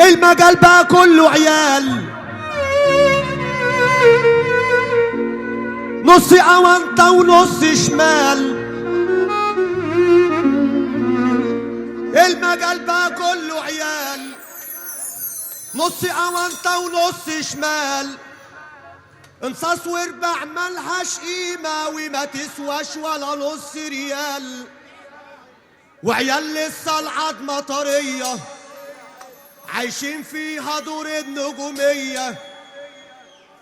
المجال بقى كله عيال، نص أونطة ونص شمال. المجال بقى كله عيال، نص أونطة ونص شمال. انصاص واربع ملهاش قيمة وما تسواش ولا نص ريال. وعيال لسه العظمة طرية عايشين فيها دور النجومية.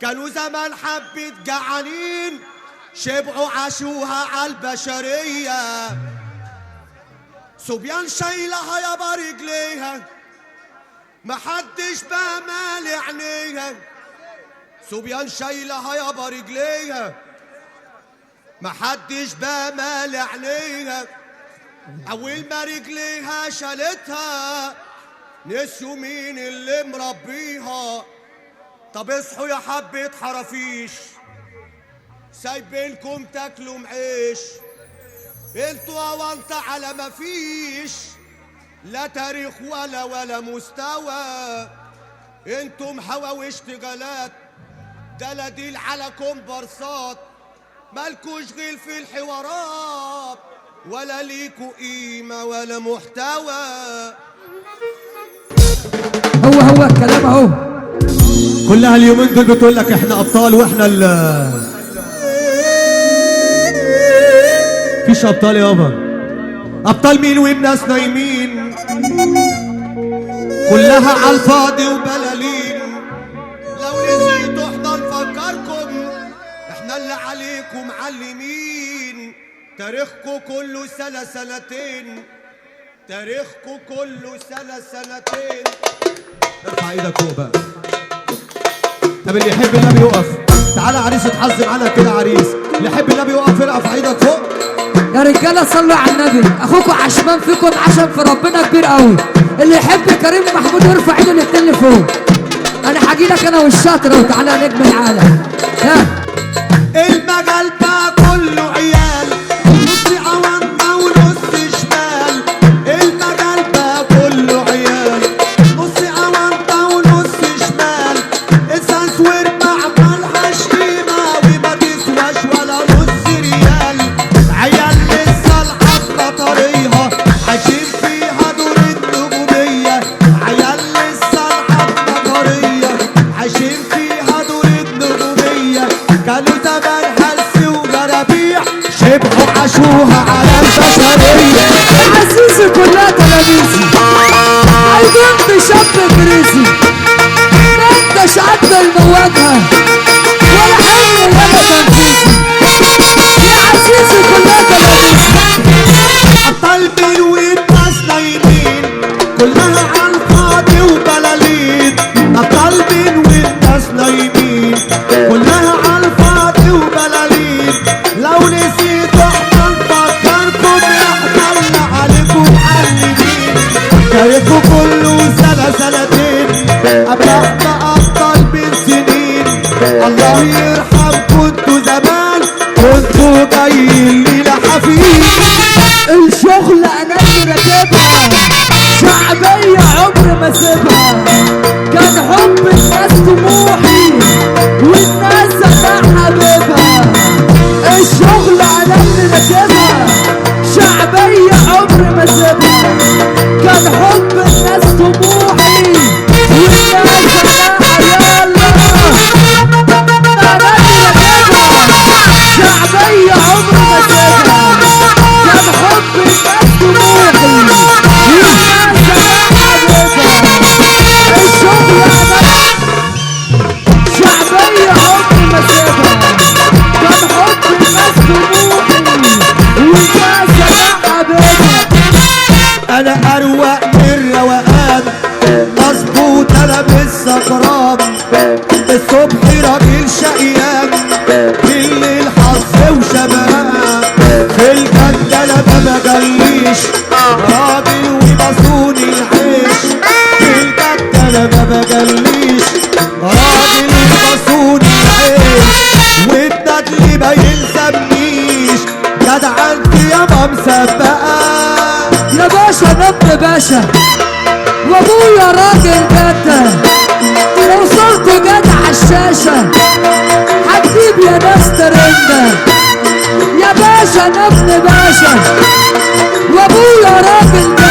كانوا زمان حبة جعانين شبعوا عاشوها عالبشرية. صبيان شايلها يابا رجليها محدش بقى مالي عينيها. صبيان شايلها يابا رجليها محدش بقى مالي عينيها. أول ما رجليها شالتها نسيوا مين اللي مربيها. طب اصحوا يا حبة حرافيش سايبينكم تاكلوا معيش. انتوا أونطة على مفيش لا تاريخ ولا مستوى. انتم هوا واشتغالات دلاديل على كومبارسات. مالكوش غير في الحوارات ولا ليكوا قيمة ولا محتوى. هو الكلام اهو. كلها اليومين دول بتقول لك احنا ابطال واحنا فيش ابطال يابا. ابطال مين والناس نايمين كلها عالفاضي وبلالين. لو نسيتوا احنا نفكركم احنا اللي عليكم معلمين. تاريخكم كله سنة سنتين، تاريخكم كله سنة سنتين. ارفع ايدك فوق بقى. طب اللي يحب النبي يقف. تعالى عريس اتحظ معانا كده عريس. اللي يحب النبي يقف ارفع ايدك فوق. يا رجاله صلوا على النبي. اخوكم عشمان فيكم عشم في ربنا كبير قوي. اللي يحب كريم محمود يرفع ايده الاتنين لفوق. انا هجيلك انا والشاطره وتعالى نجم العالم. ها المجال بقى كله عيال، نص أونطة ونص شمال. المجال بقى كله عيال، نص أونطة ونص شمال. إساس واربع ملهاش قيمة وما تسواش ولا نص ريال. عيال لسه العظمة طريها عايشين فيها دور النجومية. عيال لسه العظمة طرية عايشين فيها دور النجومية. كانوا زمان هلس وجرابيع شبعوا عاشوها على البشرية. عزيزي كلها تلاميذي عايزين شاب كريزي ما انتش قد المواجهة ولا حلم ولا تنفيذي. يا عزيزي كلها تلاميذي أبطال مين والناس نايمين كلها عالفاضي وبلالين. أبطال مين والناس نايمين كلها عالفاضي وبلالين. لو نسيتوا احنا نفكركم احنا اللي عليكم معلمين. تاريخكم كله سنة سنتين قبل احنا أبطال من سنين. الله يرحمكم انتوا زمان كنتوا جايين لينا حفيد. الشغل انا اللي راكبها شعبية عمري ما سيبها. كان حب الناس طموحي والناس انا حبيبها. الشغل انا اللي راكبها شعبية عمري ما سيبها. كان حب الناس طموحي والناس انا يلا انا اللي راكبها شعبية عمري ما سيبها. كان حب الناس طموحي والناس انا حبيبها. الشغل انا شعبية عمري ما سيبها. كان حب الناس طموحي والناس انا حبيبها. انا اروق من روقان مظبوط انا بالسكران. الصبح راجل شقيان بالليل حظ وشباب. في الجد انا ما بجليش راجل وبصوني العيش. في الجد انا ما بجليش راجل وبصوني العيش. والندل ما يلزمنيش جدعنتي يابا مسبقة. يا باشا انا ابن باشا وابويا راجل جدة وصلت جد عالشاشة هتجيب يا ناس ترندة يا باشا انا ابن باشا وابويا راجل جدة